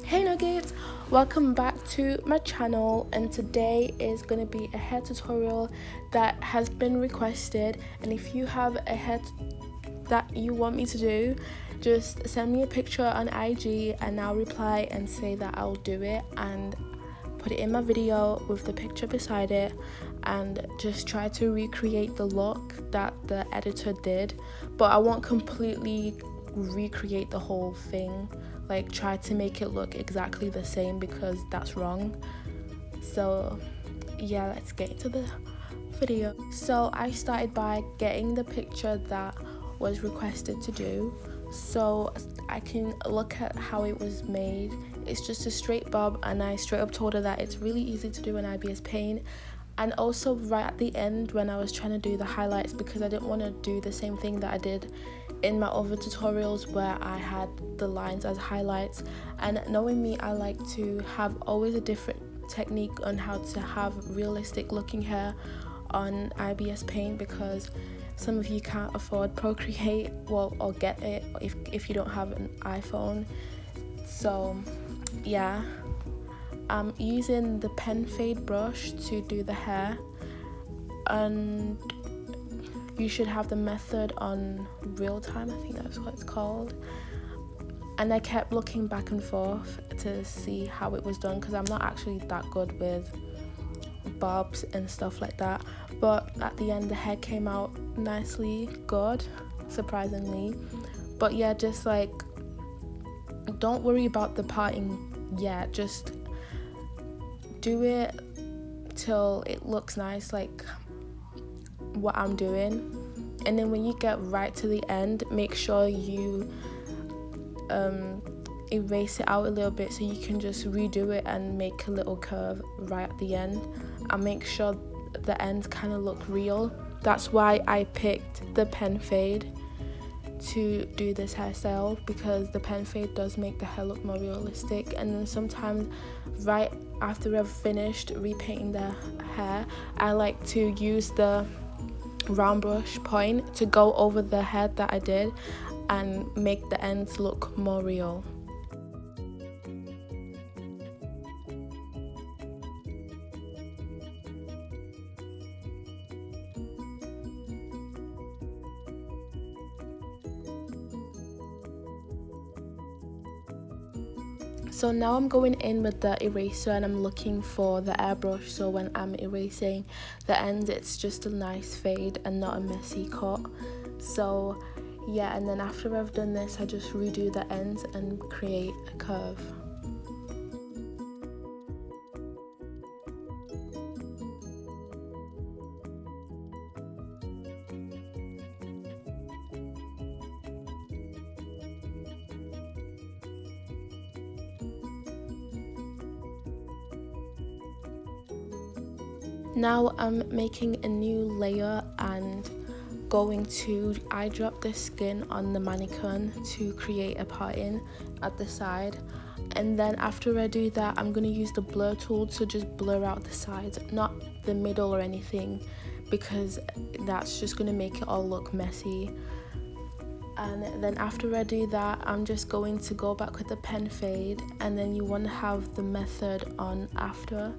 Hey nuggets, welcome back to my channel, and today is going to be a hair tutorial that has been requested. And if you have a hair that you want me to do, just send me a picture on IG and I'll reply and say that I'll do it and put it in my video with the picture beside it, and just try to recreate the look that the editor did. But I won't completely recreate the whole thing, like try to make it look exactly the same, because that's wrong. So yeah, let's get into the video. So I started by getting the picture that was requested to do, so I can look at how it was made. It's just a straight bob, and I straight up told her that it's really easy to do in ibispaint. And also right at the end, when I was trying to do the highlights, because I didn't want to do the same thing that I did in my other tutorials where I had the lines as highlights. And knowing me, I like to have always a different technique on how to have realistic looking hair on ibispaint, because some of you can't afford Procreate, or get it if you don't have an iPhone. So yeah, I'm using the pen fade brush to do the hair, and you should have the method on real time, I think that's what it's called. And I kept looking back and forth to see how it was done, because I'm not actually that good with bobs and stuff like that. But at the end, the hair came out nicely good, surprisingly. But yeah, just like, don't worry about the parting yet, just do it till it looks nice, like what I'm doing. And then when you get right to the end, make sure you erase it out a little bit, so you can just redo it and make a little curve right at the end, and make sure the ends kind of look real. That's why I picked the pen fade to do this hairstyle, because the pen fade does make the hair look more realistic. And then sometimes right after I've finished repainting the hair, I like to use the round brush point to go over the hair that I did and make the ends look more real. So now I'm going in with the eraser, and I'm looking for the airbrush, so when I'm erasing the ends, it's just a nice fade and not a messy cut. So yeah, and then after I've done this, I just redo the ends and create a curve. Now I'm making a new layer and going to eye drop the skin on the mannequin to create a parting at the side. And then after I do that, I'm going to use the blur tool to just blur out the sides, not the middle or anything, because that's just going to make it all look messy. And then after I do that, I'm just going to go back with the pen fade, and then you want to have the method on after.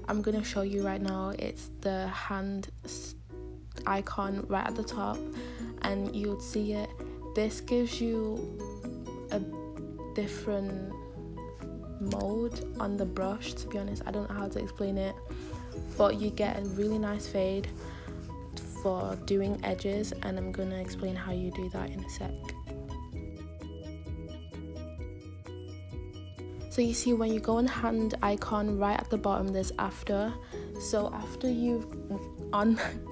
I'm going to show you right now. It's the hand icon right at the top, and you'll see it. This gives you a different mode on the brush. To be honest, I don't know how to explain it, but you get a really nice fade for doing edges, and I'm gonna explain how you do that in a sec. So you see, when you go on hand icon right at the bottom, there's after. So after you've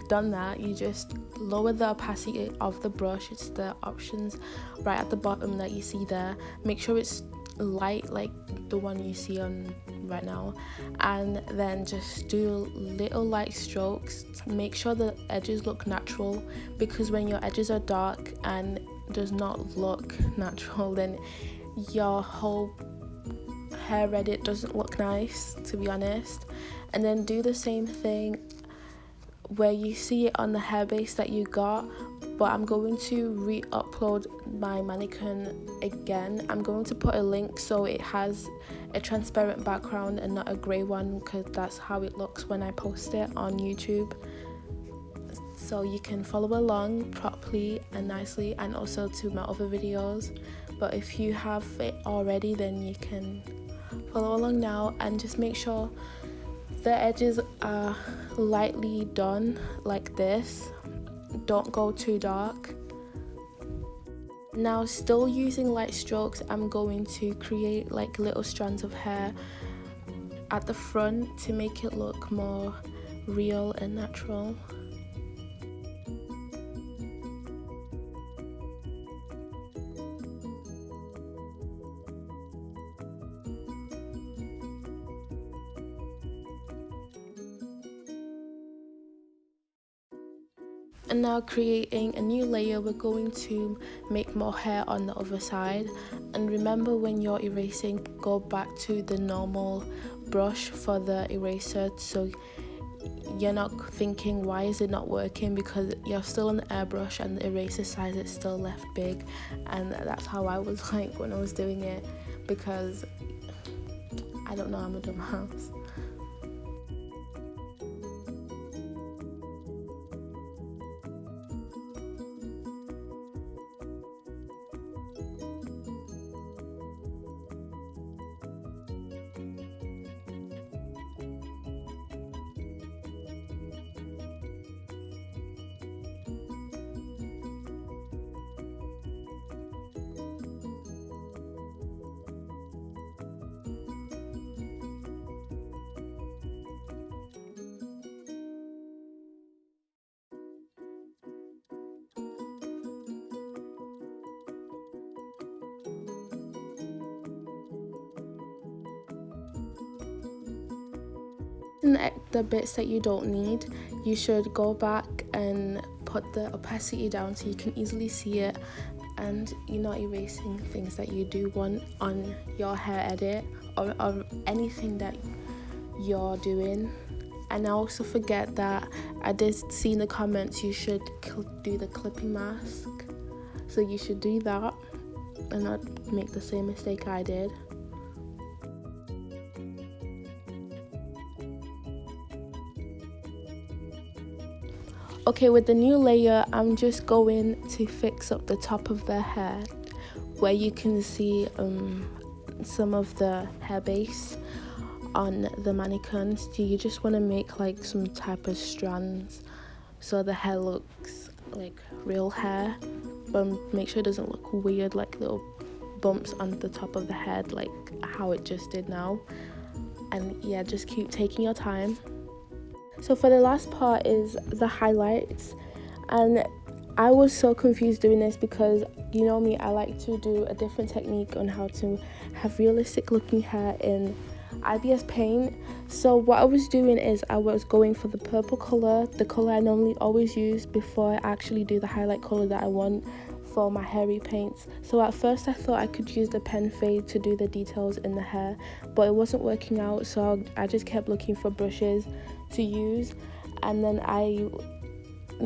done that, you just lower the opacity of the brush. It's the options right at the bottom that you see there. Make sure it's light, like the one you see on right now, and then just do little light strokes. Make sure the edges look natural, because when your edges are dark and does not look natural, then your whole hair edit doesn't look nice, to be honest. And then do the same thing where you see it on the hair base that you got, but I'm going to re-upload my mannequin again. I'm going to put a link so it has a transparent background and not a grey one, because that's how it looks when I post it on YouTube. So you can follow along properly and nicely, and also to my other videos. But if you have it already, then you can follow along now, and just make sure the edges are lightly done like this. Don't go too dark. Now, still using light strokes, I'm going to create like little strands of hair at the front to make it look more real and natural. And now, creating a new layer, we're going to make more hair on the other side. And remember, when you're erasing, go back to the normal brush for the eraser, so you're not thinking why is it not working, because you're still on the airbrush and the eraser size is still left big. And that's how I was like when I was doing it, because I don't know, I'm a dumbass. And the bits that you don't need, you should go back and put the opacity down so you can easily see it, and you're not erasing things that you do want on your hair edit or anything that you're doing. And I also forget that I did see in the comments you should do the clipping mask, so you should do that and not make the same mistake I did. Okay, with the new layer, I'm just going to fix up the top of the hair where you can see some of the hair base on the mannequin. So you just want to make like some type of strands so the hair looks like real hair, but make sure it doesn't look weird like little bumps on the top of the head like how it just did now. And yeah, just keep taking your time. So for the last part is the highlights, and I was so confused doing this because, you know me, I like to do a different technique on how to have realistic looking hair in ibispaint. So what I was doing is I was going for the purple color, the color I normally always use before I actually do the highlight color that I want for my hair repaints. So at first I thought I could use the pen fade to do the details in the hair, but it wasn't working out, so I just kept looking for brushes to use. And then I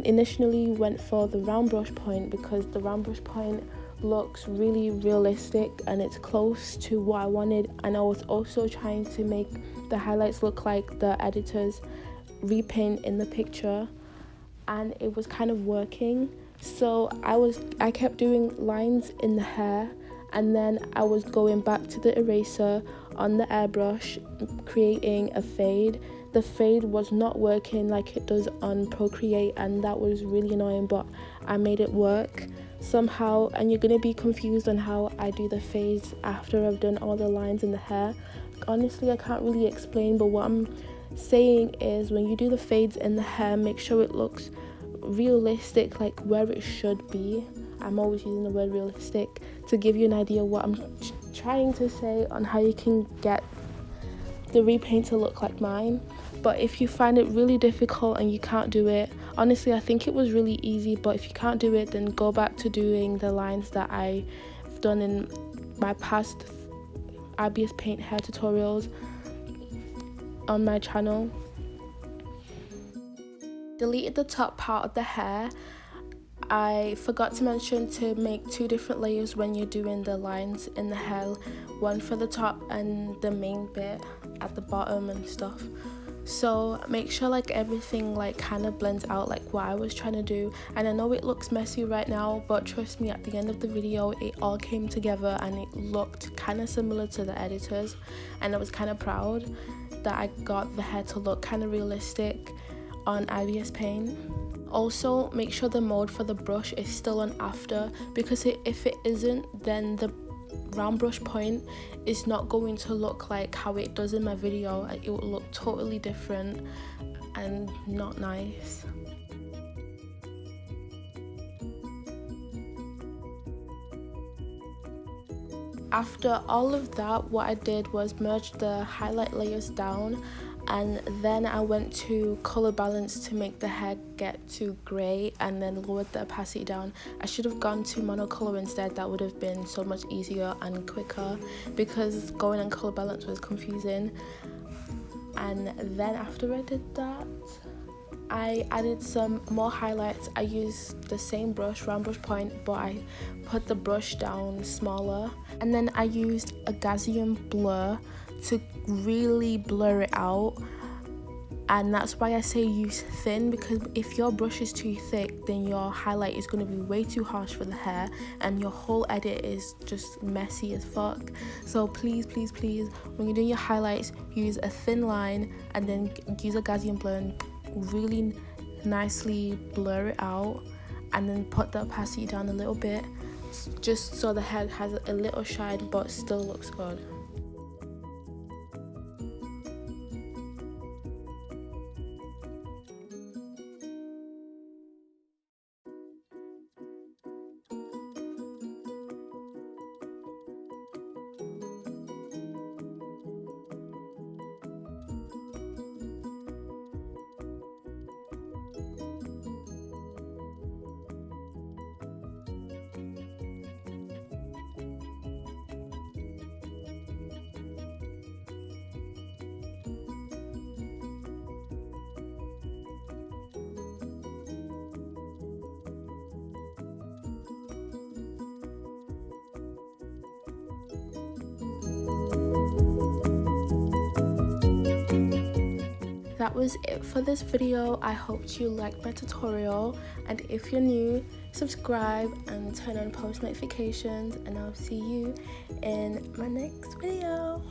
initially went for the round brush point because the round brush point looks really realistic and it's close to what I wanted. And I was also trying to make the highlights look like the editor's repaint in the picture, and it was kind of working. So I kept doing lines in the hair, and then I was going back to the eraser on the airbrush, creating a fade. The fade was not working like it does on Procreate, and that was really annoying, but I made it work somehow. And you're gonna be confused on how I do the fades after I've done all the lines in the hair. Honestly, I can't really explain, but what I'm saying is when you do the fades in the hair, make sure it looks realistic, like where it should be. I'm always using the word realistic to give you an idea what I'm trying to say on how you can get the repaint to look like mine. But if you find it really difficult and you can't do it, honestly I think it was really easy, but if you can't do it, then go back to doing the lines that I've done in my past ibispaint hair tutorials on my channel. Deleted the top part of the hair. I forgot to mention to make 2 different layers when you're doing the lines in the hair, one for the top and the main bit at the bottom and stuff. So make sure like everything like kind of blends out like what I was trying to do. And I know it looks messy right now, but trust me, at the end of the video it all came together and it looked kind of similar to the editors, and I was kind of proud that I got the hair to look kind of realistic on ibispaint. Also make sure the mode for the brush is still on after, because if it isn't, then the round brush point is not going to look like how it does in my video. It will look totally different and not nice. After all of that, what I did was merge the highlight layers down, and then I went to color balance to make the hair get to grey, and then lowered the opacity down. I should have gone to monocolor instead. That would have been so much easier and quicker, because going on color balance was confusing. And then after I did that, I added some more highlights. I used the same brush, round brush point, but I put the brush down smaller, and then I used a Gaussian blur to really blur it out. And that's why I say use thin, because if your brush is too thick, then your highlight is going to be way too harsh for the hair and your whole edit is just messy as fuck. So please when you're doing your highlights, use a thin line and then use a Gaussian blur and really nicely blur it out, and then put the opacity down a little bit just so the hair has a little shine but still looks good. That was it for this video. I hope you liked my tutorial, and if you're new, subscribe and turn on post notifications, and I'll see you in my next video.